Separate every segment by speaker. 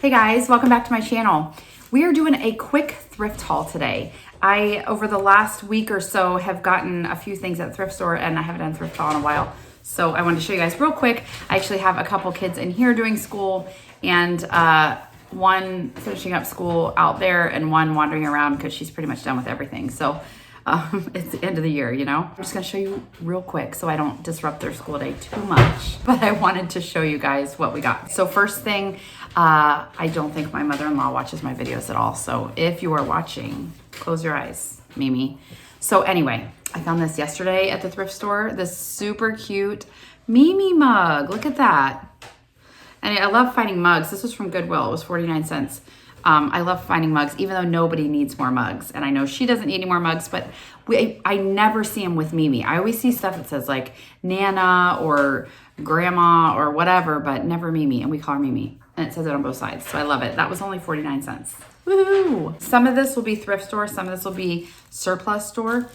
Speaker 1: Hey guys, welcome back to my channel. We are doing a quick thrift haul today. I, over the last week or so, have gotten a few things at the thrift store and I haven't done a thrift haul in a while. So I wanted to show you guys real quick. I actually have a couple kids in here doing school and one finishing up school out there and one wandering around because she's pretty much done with everything. So it's the end of the year, you know? I'm just gonna show you real quick so I don't disrupt their school day too much, but I wanted to show you guys what we got. So first thing, I don't think my mother-in-law watches my videos at all. So if you are watching, close your eyes, Mimi. So anyway, I found this yesterday at the thrift store, this super cute Mimi mug. Look at that. And I love finding mugs. This was from Goodwill. It was 49 cents. I love finding mugs, even though nobody needs more mugs. And I know she doesn't need any more mugs, but I never see them with Mimi. I always see stuff that says like Nana or Grandma or whatever, but never Mimi. And we call her Mimi. And it says it on both sides. So I love it. That was only 49 cents. Woohoo! Some of this will be thrift store. Some of this will be surplus store.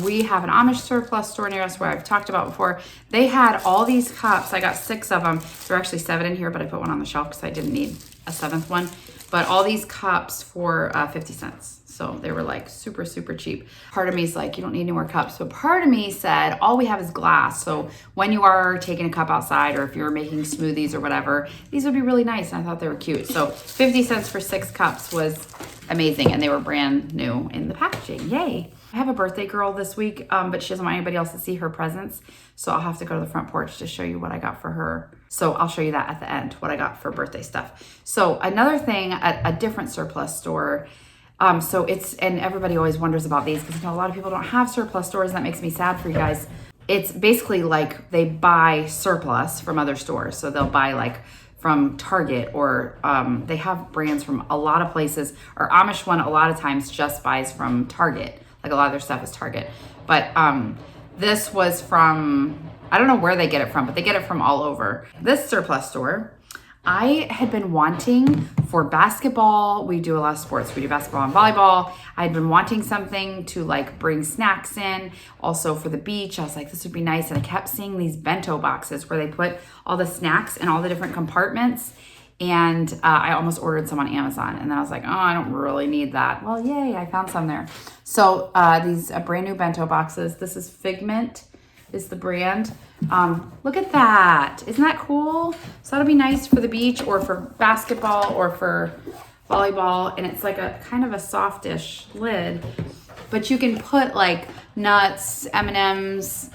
Speaker 1: We have an Amish surplus store near us where I've talked about before. They had all these cups. I got 6 of them. There are actually 7 in here, but I put one on the shelf because I didn't need a 7th one. But all these cups for 50 cents. So they were like super, super cheap. Part of me is like, you don't need any more cups. But part of me said, all we have is glass. So when you are taking a cup outside or if you're making smoothies or whatever, these would be really nice. And I thought they were cute. So 50 cents for 6 cups was amazing. And they were brand new in the packaging. Yay. I have a birthday girl this week, but she doesn't want anybody else to see her presents. So I'll have to go to the front porch to show you what I got for her. So I'll show you that at the end, what I got for birthday stuff. So another thing at a different surplus store. So it's, and everybody always wonders about these because a lot of people don't have surplus stores. And that makes me sad for you guys. It's basically like they buy surplus from other stores. So they'll buy like from Target or they have brands from a lot of places. Our Amish one a lot of times just buys from Target. Like a lot of their stuff is Target. But this was from, I don't know where they get it from, but they get it from all over. This surplus store, I had been wanting for basketball. We do a lot of sports. We do basketball and volleyball. I had been wanting something to like bring snacks in. Also for the beach, I was like, this would be nice. And I kept seeing these bento boxes where they put all the snacks in all the different compartments. And I almost ordered some on Amazon. And then I was like, oh, I don't really need that. Well, yay, I found some there. So these brand new bento boxes. This is Figment is the brand. Look at that. Isn't that cool? So that'll be nice for the beach or for basketball or for volleyball. And it's like a kind of a softish lid. But you can put like nuts, M&Ms,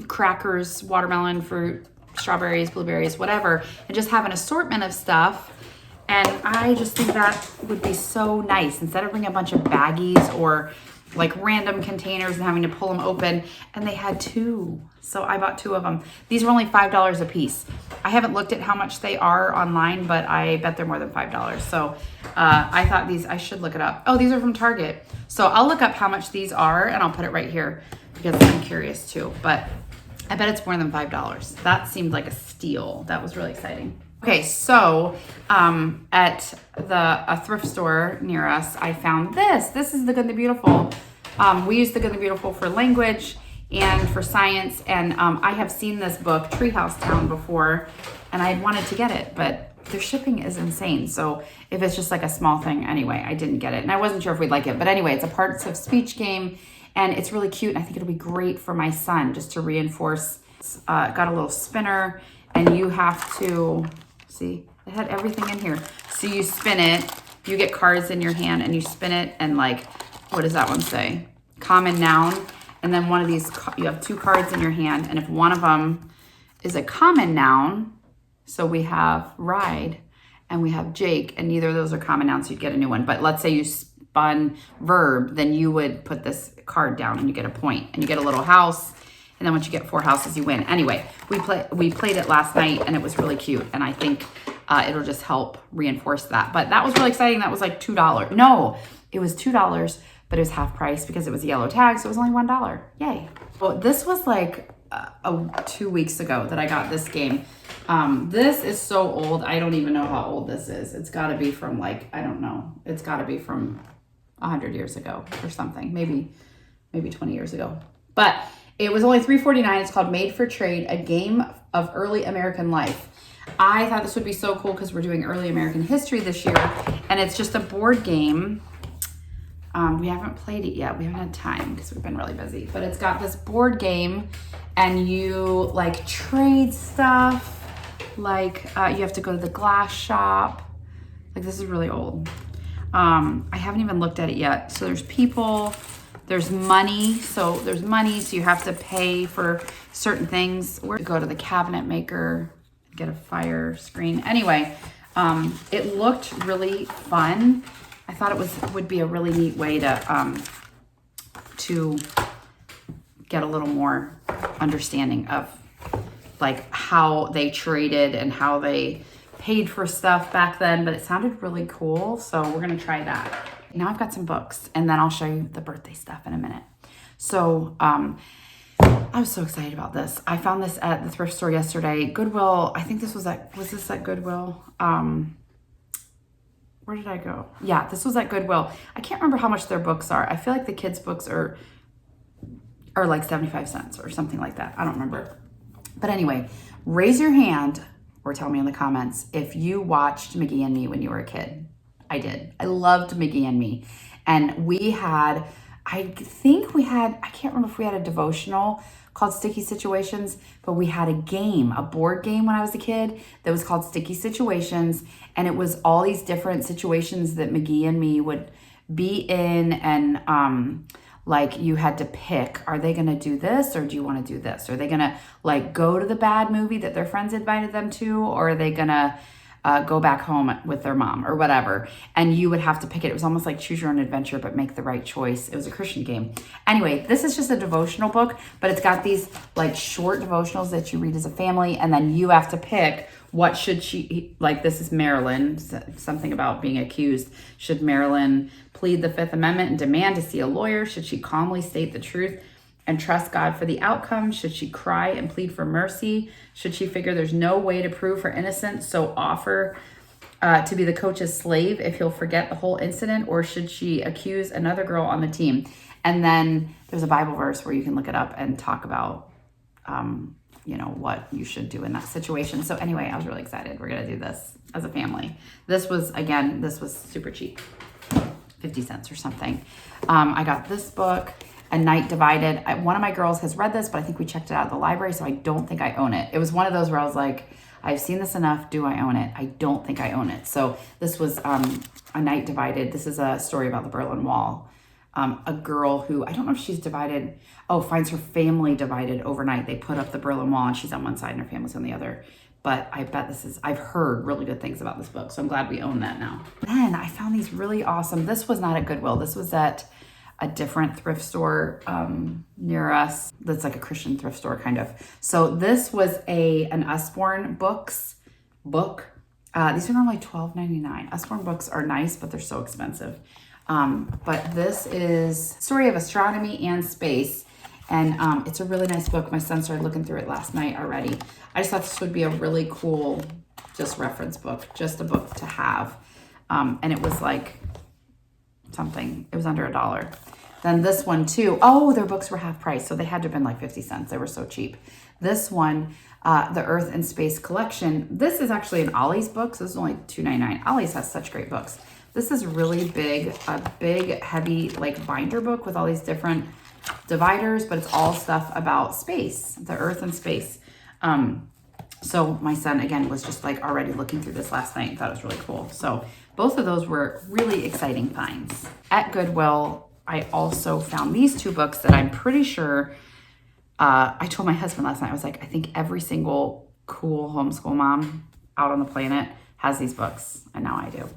Speaker 1: crackers, watermelon, fruit, strawberries, blueberries, whatever, and just have an assortment of stuff. And I just think that would be so nice instead of bringing a bunch of baggies or like random containers and having to pull them open. And they had 2. So I bought 2 of them. These were only $5 a piece. I haven't looked at how much they are online, but I bet they're more than $5. So I thought these, I should look it up. Oh, these are from Target. So I'll look up how much these are and I'll put it right here because I'm curious too. But I bet it's more than $5. That seemed like a steal. That was really exciting. Okay, so at a thrift store near us, I found this. This is the Good and the Beautiful. We use the Good and the Beautiful for language and for science. And I have seen this book, Treehouse Town, before, and I wanted to get it, but their shipping is insane. So if it's just like a small thing, anyway, I didn't get it. And I wasn't sure if we'd like it. But anyway, it's a parts of speech game. And it's really cute. And I think it'll be great for my son just to reinforce. It's got a little spinner and you have to, see, it had everything in here. So you spin it, you get cards in your hand and you spin it and like, what does that one say? Common noun. And then one of these, you have 2 cards in your hand. And if one of them is a common noun, so we have ride and we have Jake and neither of those are common nouns, so you get a new one. But let's say you spun verb, then you would put this card down and you get a point and you get a little house. And then once you get 4 houses, you win. Anyway, we played it last night and it was really cute. And I think it'll just help reinforce that. But that was really exciting. That was like $2. No, it was $2, but it was half price because it was a yellow tag. So it was only $1. Yay. Well, this was like 2 weeks ago that I got this game. This is so old. I don't even know how old this is. It's got to be from like, I don't know. It's got to be from 100 years ago or something. Maybe 20 years ago. But it was only $3.49. It's called Made for Trade, a game of early American life. I thought this would be so cool because we're doing early American history this year, and it's just a board game. We haven't played it yet. We haven't had time because we've been really busy, but it's got this board game and you like trade stuff. Like you have to go to the glass shop. Like this is really old. I haven't even looked at it yet. So there's people, there's money. So there's money, so you have to pay for certain things. We're gonna go to the cabinet maker, get a fire screen. Anyway, it looked really fun. I thought it would be a really neat way to get a little more understanding of like how they traded and how they paid for stuff back then, but it sounded really cool. So we're gonna try that. Now I've got some books and then I'll show you the birthday stuff in a minute. So I was so excited about this. I found this at the thrift store yesterday. Goodwill, I think this was this at Goodwill? Where did I go? Yeah, this was at Goodwill. I can't remember how much their books are. I feel like the kids' books are like 75 cents or something like that. I don't remember. But anyway, raise your hand or tell me in the comments if you watched McGee and Me when you were a kid. I did. I loved McGee and Me. And we had, I can't remember if we had a devotional called Sticky Situations, but we had a game, a board game when I was a kid that was called Sticky Situations. And it was all these different situations that McGee and Me would be in. And like you had to pick, are they gonna do this or do you wanna do this? Are they gonna like go to the bad movie that their friends invited them to? Or are they gonna go back home with their mom or whatever? And you would have to pick it. It was almost like choose your own adventure, but make the right choice. It was a Christian game. Anyway, this is just a devotional book, but it's got these like short devotionals that you read as a family. And then you have to pick what should she, like this is Marilyn, something about being accused. Should Marilyn plead the Fifth Amendment and demand to see a lawyer? Should she calmly state the truth and trust God for the outcome? Should she cry and plead for mercy? Should she figure there's no way to prove her innocence, so offer to be the coach's slave if he'll forget the whole incident? Or should she accuse another girl on the team? And then there's a Bible verse where you can look it up and talk about, what you should do in that situation. So anyway, I was really excited. We're going to do this as a family. This was super cheap, 50 cents or something. I got this book, A Night Divided. One of my girls has read this, but I think we checked it out at the library, so I don't think I own it. It was one of those where I was like, I've seen this enough. Do I own it? I don't think I own it. So this was A Night Divided. This is a story about the Berlin Wall. A girl who, I don't know if she's divided, finds her family divided overnight. They put up the Berlin Wall and she's on one side and her family's on the other. But I bet I've heard really good things about this book, so I'm glad we own that now. Then I found these really awesome, this was not at Goodwill. This was at a different thrift store near us. That's like a Christian thrift store kind of. So this was an Usborne Books book. These are normally $12.99. Usborne books are nice, but they're so expensive. But this is Story of Astronomy and Space. And it's a really nice book. My son started looking through it last night already. I just thought this would be a really cool just reference book, just a book to have. And it was like something, it was under $1. Then this one too, their books were half price, so they had to have been like 50 cents. They were so cheap. This one, the Earth and Space Collection. This is actually an Ollie's book, so this is only $2.99. Ollie's has such great books. This is really big, a big, heavy like binder book with all these different dividers, but it's all stuff about space, the Earth and space. So my son, again, was just like already looking through this last night and thought it was really cool. So both of those were really exciting finds. At Goodwill, I also found these two books that I'm pretty sure, I told my husband last night, I was like, I think every single cool homeschool mom out on the planet has these books, and now I do.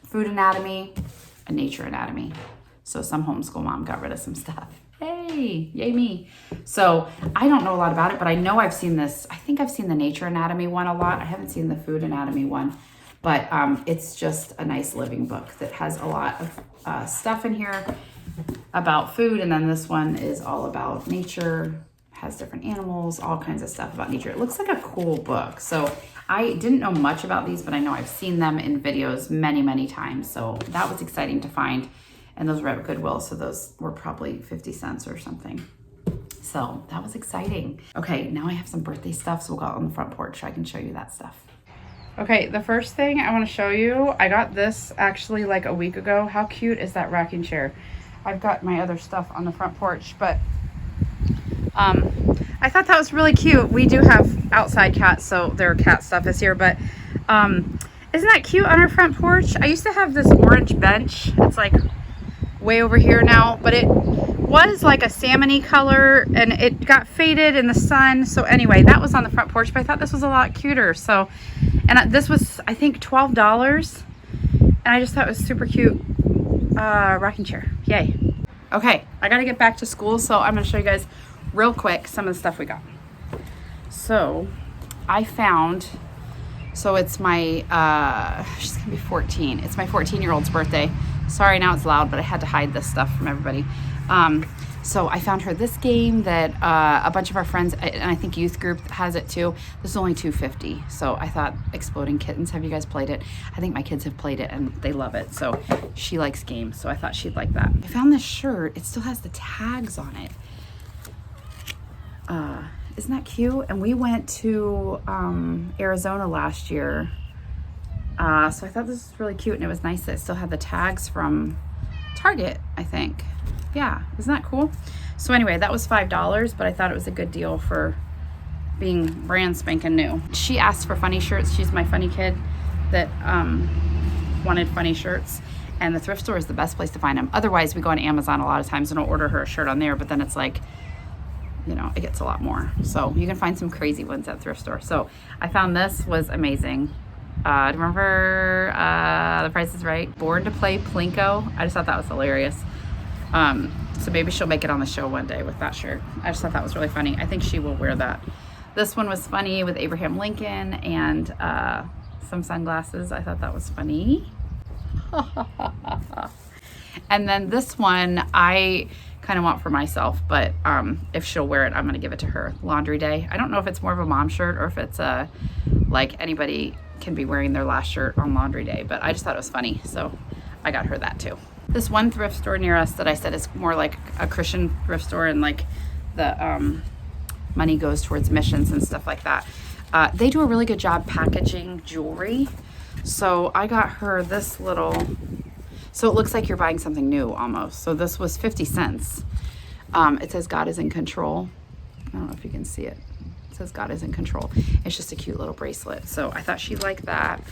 Speaker 1: Food Anatomy and Nature Anatomy. So some homeschool mom got rid of some stuff. Hey, yay me. So I don't know a lot about it, but I know I've seen this. I think I've seen the Nature Anatomy one a lot. I haven't seen the Food Anatomy one, but it's just a nice living book that has a lot of stuff in here about food. And then this one is all about nature, has different animals, all kinds of stuff about nature. It looks like a cool book. So I didn't know much about these, but I know I've seen them in videos many, many times. So that was exciting to find. And those were at Goodwill, so those were probably 50 cents or something. So that was exciting. Okay, now I have some birthday stuff, so we'll go out on the front porch so I can show you that stuff. Okay, the first thing I want to show you, I got this actually like a week ago. How cute is that rocking chair? I've got my other stuff on the front porch, but I thought that was really cute. We do have outside cats, so their cat stuff is here, but isn't that cute on our front porch? I used to have this orange bench. It's like way over here now, but it was like a salmon-y color and it got faded in the sun. So anyway, that was on the front porch, but I thought this was a lot cuter. So, and this was, I think, $12. And I just thought it was super cute rocking chair. Yay. Okay, I gotta get back to school, so I'm gonna show you guys real quick some of the stuff we got. So I found, so it's my, she's gonna be 14. It's my 14-year-old's birthday. Sorry, now it's loud, but I had to hide this stuff from everybody. So I found her this game that a bunch of our friends, and I think youth group has it too. This is only $2.50. So I thought Exploding Kittens, have you guys played it? I think my kids have played it and they love it. So she likes games, so I thought she'd like that. I found this shirt. It still has the tags on it. Isn't that cute? And we went to Arizona last year. So I thought this was really cute, and it was nice that it still had the tags from Target, I think. Yeah, isn't that cool? So anyway, that was $5, but I thought it was a good deal for being brand spanking new. She asked for funny shirts. She's my funny kid that wanted funny shirts, and the thrift store is the best place to find them. Otherwise, we go on Amazon a lot of times and I'll order her a shirt on there, but then it's like, you know, it gets a lot more. So you can find some crazy ones at thrift store. So I found this was amazing. Remember The Price is Right? Born to Play Plinko. I just thought that was hilarious. So maybe she'll make it on the show one day with that shirt. I just thought that was really funny. I think she will wear that. This one was funny with Abraham Lincoln and some sunglasses. I thought that was funny. And then this one I kind of want for myself, but if she'll wear it, I'm going to give it to her. Laundry Day. I don't know if it's more of a mom shirt or if it's like anybody can be wearing their last shirt on laundry day, but I just thought it was funny, so I got her that too. This one thrift store near us that I said is more like a Christian thrift store, and like the money goes towards missions and stuff like that. They do a really good job packaging jewelry. So I got her this little, so it looks like you're buying something new almost. So this was 50 cents. It says God is in control. I don't know if you can see it. It says God is in control. It's just a cute little bracelet. So I thought she'd like that.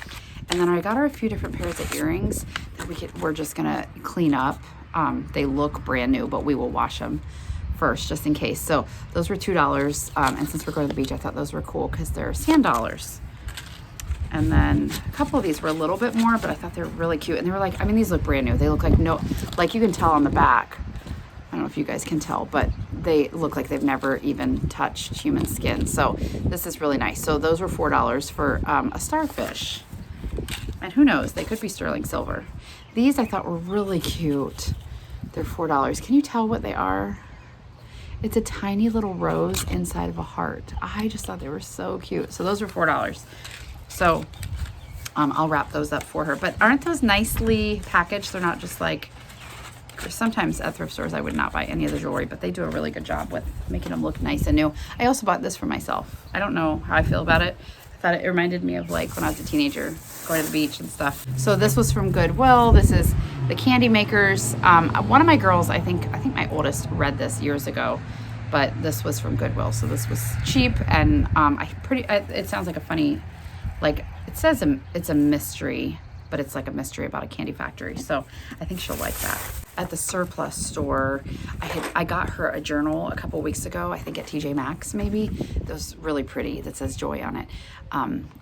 Speaker 1: And then I got her a few different pairs of earrings that we're just gonna clean up. They look brand new, but we will wash them first just in case. So those were $2. And since we're going to the beach, I thought those were cool because they're sand dollars. And then a couple of these were a little bit more, but I thought they were really cute. And they were like, I mean, these look brand new. They look like like you can tell on the back. I don't know if you guys can tell, but they look like they've never even touched human skin. So this is really nice. So those were $4 for a starfish. And who knows, they could be sterling silver. These I thought were really cute. They're $4. Can you tell what they are? It's a tiny little rose inside of a heart. I just thought they were so cute. So those were $4. So I'll wrap those up for her. But aren't those nicely packaged? They're not just like, sometimes at thrift stores I would not buy any of the jewelry, but they do a really good job with making them look nice and new. I also bought this for myself. I don't know how I feel about it. I thought it reminded me of like when I was a teenager, going to the beach and stuff. So this was from Goodwill. This is the Candy Makers. One of my girls, I think my oldest read this years ago, but this was from Goodwill. So this was cheap, and it sounds like a funny, like it says it's a mystery, but it's like a mystery about a candy factory. So I think she'll like that. At the surplus store, I got her a journal a couple weeks ago, I think at TJ Maxx maybe. Those really pretty, that says joy on it.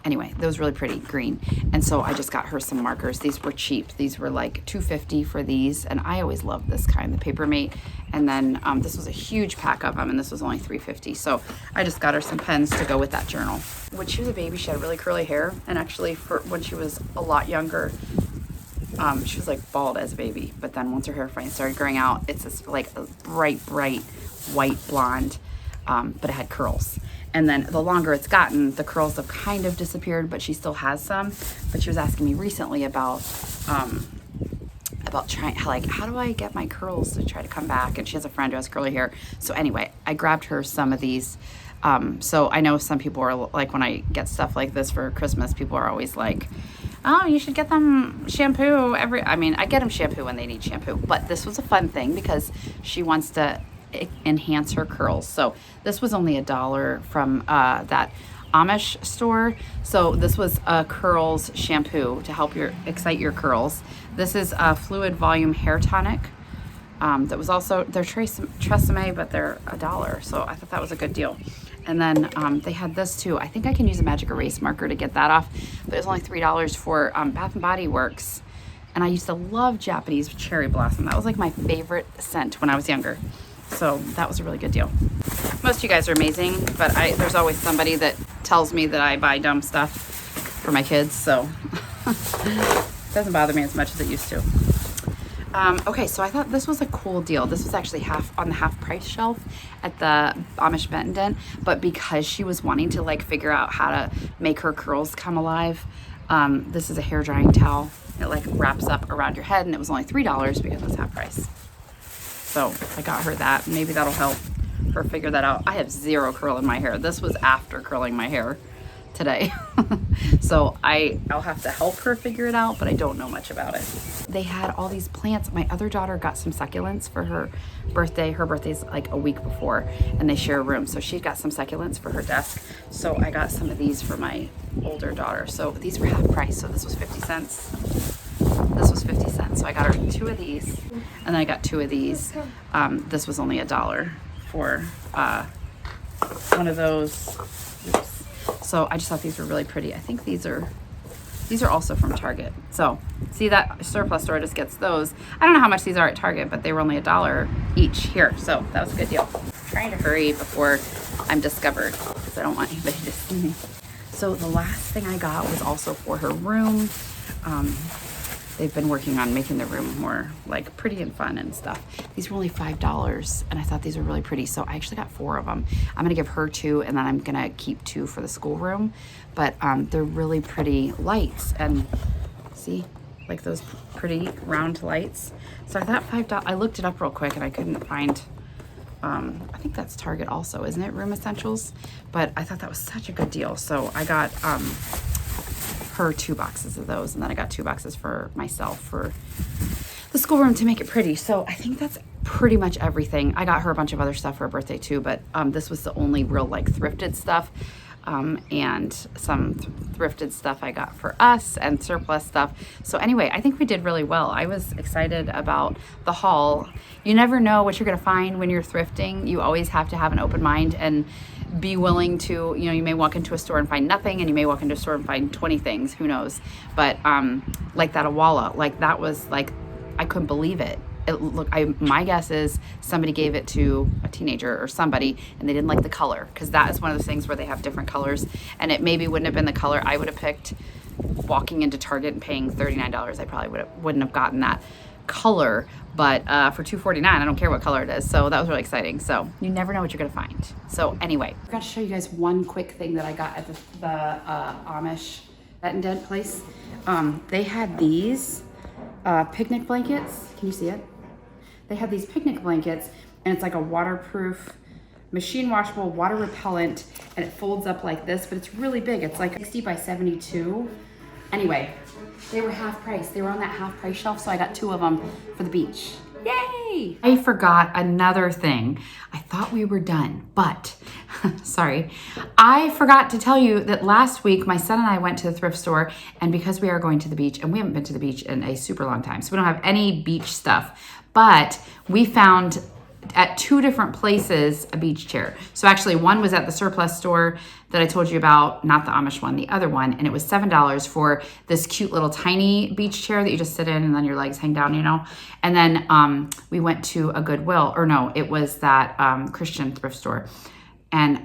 Speaker 1: Anyway, those really pretty, green. And so I just got her some markers. These were cheap. These were like $2.50 for these. And I always love this kind, the Paper Mate. And then this was a huge pack of them, and this was only $3.50. So I just got her some pens to go with that journal. When she was a baby, she had really curly hair. And actually for when she was a lot younger, she was like bald as a baby, but then once her hair finally started growing out, it's this like a bright white blonde, but it had curls. And then the longer it's gotten, the curls have kind of disappeared, but she still has some. But she was asking me recently about about trying, like, how do I get my curls to try to come back? And she has a friend who has curly hair. So anyway, I grabbed her some of these. So I know some people are like, when I get stuff like this for Christmas, people are always like, oh, you should get them shampoo I mean, I get them shampoo when they need shampoo, but this was a fun thing because she wants to enhance her curls. So this was only $1 from that Amish store. So this was a curls shampoo to help excite your curls. This is a fluid volume hair tonic. That was also, they're Tresemme, but they're $1. So I thought that was a good deal. And then they had this too. I think I can use a magic erase marker to get that off, but it was only $3 for Bath and Body Works. And I used to love Japanese cherry blossom. That was like my favorite scent when I was younger. So that was a really good deal. Most of you guys are amazing, but there's always somebody that tells me that I buy dumb stuff for my kids, so it doesn't bother me as much as it used to. Okay, so I thought this was a cool deal. This was actually on the half price shelf at the Amish Bent and Dent, but because she was wanting to like figure out how to make her curls come alive, this is a hair drying towel. It like wraps up around your head, and it was only $3 because it's half price. So I got her that. Maybe that'll help her figure that out. I have zero curl in my hair. This was after curling my hair today. So I'll have to help her figure it out, but I don't know much about it. They had all these plants. My other daughter got some succulents for her birthday. Her birthday's like a week before, and they share a room. So she got some succulents for her desk. So I got some of these for my older daughter. So these were half price. So this was 50 cents. This was 50 cents. So I got her 2 of these, and then I got 2 of these. This was only $1 for one of those. Oops. So I just thought these were really pretty. I think these are also from Target. So see, that surplus store just gets those. I don't know how much these are at Target, but they were only $1 each here. So that was a good deal. I'm trying to hurry before I'm discovered because I don't want anybody to see me. So the last thing I got was also for her room. They've been working on making the room more like pretty and fun and stuff. These were only $5, and I thought these were really pretty. So I actually got 4 of them. I'm gonna give her 2, and then I'm gonna keep 2 for the schoolroom. But they're really pretty lights, and see, like those pretty round lights. So I thought $5. I looked it up real quick, and I couldn't find. I think that's Target also, isn't it? Room Essentials. But I thought that was such a good deal. So I got her 2 boxes of those, and then I got 2 boxes for myself for the schoolroom to make it pretty. So I think that's pretty much everything. I got her a bunch of other stuff for her birthday too, but this was the only real like thrifted stuff, and some thrifted stuff I got for us and surplus stuff. So anyway, I think we did really well. I was excited about the haul. You never know what you're gonna find when you're thrifting. You always have to have an open mind and be willing to, you know, you may walk into a store and find nothing, and you may walk into a store and find 20 things, who knows. But like that Awala, like that was like, I couldn't believe it. My guess is somebody gave it to a teenager or somebody, and they didn't like the color, because that is one of those things where they have different colors, and it maybe wouldn't have been the color I would have picked walking into Target and paying $39. I probably wouldn't have gotten that color, but for $2.49, I don't care what color it is. So that was really exciting. So you never know what you're gonna find. So anyway, I forgot to show you guys one quick thing that I got at the Amish Bent and Dent place. They had these picnic blankets. Can you see it? They had these picnic blankets, and it's like a waterproof, machine washable, water repellent, and it folds up like this, but it's really big. It's like 60 by 72. Anyway, they were half price. They were on that half price shelf, so I got 2 of them for the beach. Yay! I forgot another thing. I thought we were done, but sorry. I forgot to tell you that last week my son and I went to the thrift store, and because we are going to the beach, and we haven't been to the beach in a super long time, so we don't have any beach stuff, but we found at 2 different places a beach chair. So actually one was at the surplus store that I told you about, not the Amish one, the other one, and it was $7 for this cute little tiny beach chair that you just sit in and then your legs hang down, you know. And then we went to a Goodwill, or no, it was that Christian thrift store, and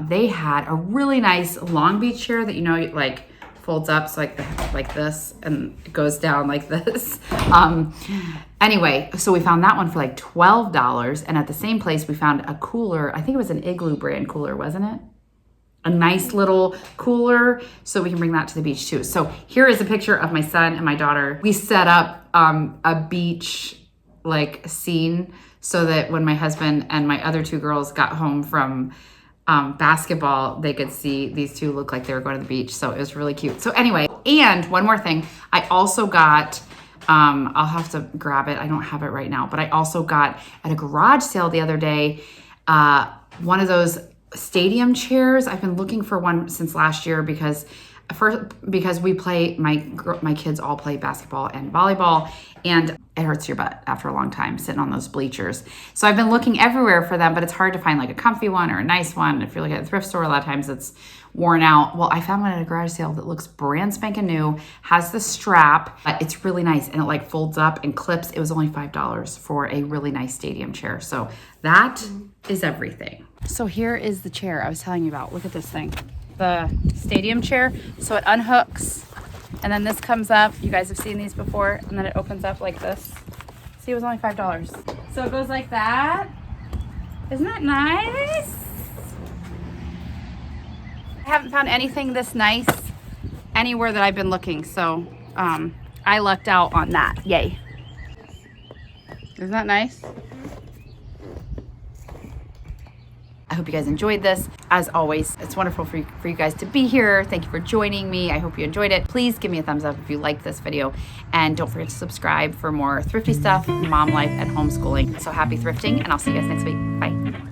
Speaker 1: they had a really nice long beach chair that, you know, like folds up, so like this, and it goes down like this. Anyway, so we found that one for like $12, and at the same place we found a cooler. I think it was an Igloo brand cooler, wasn't it? a nice little cooler so we can bring that to the beach too. So here is a picture of my son and my daughter. We set up a beach like scene so that when my husband and my other two girls got home from basketball, they could see these two look like they were going to the beach. So it was really cute. So anyway, and one more thing, I also got, I'll have to grab it. I don't have it right now, but I also got at a garage sale the other day, one of those stadium chairs. I've been looking for one since last year because we play, my kids all play basketball and volleyball, and it hurts your butt after a long time sitting on those bleachers. So I've been looking everywhere for them, but it's hard to find like a comfy one or a nice one. If you're looking at a thrift store, a lot of times it's worn out. Well, I found one at a garage sale that looks brand spanking new, has the strap, but it's really nice, and it like folds up and clips. It was only $5 for a really nice stadium chair. So that is everything. So here is the chair I was telling you about. Look at this thing. The stadium chair. So it unhooks and then this comes up. You guys have seen these before, and then it opens up like this. See, it was only $5. So it goes like that. Isn't that nice? I haven't found anything this nice anywhere that I've been looking, so I lucked out on that. Yay. Isn't that nice? I hope you guys enjoyed this. As always, it's wonderful for you guys to be here. Thank you for joining me. I hope you enjoyed it. Please give me a thumbs up if you liked this video. And don't forget to subscribe for more thrifty stuff, mom life, and homeschooling. So happy thrifting, and I'll see you guys next week. Bye.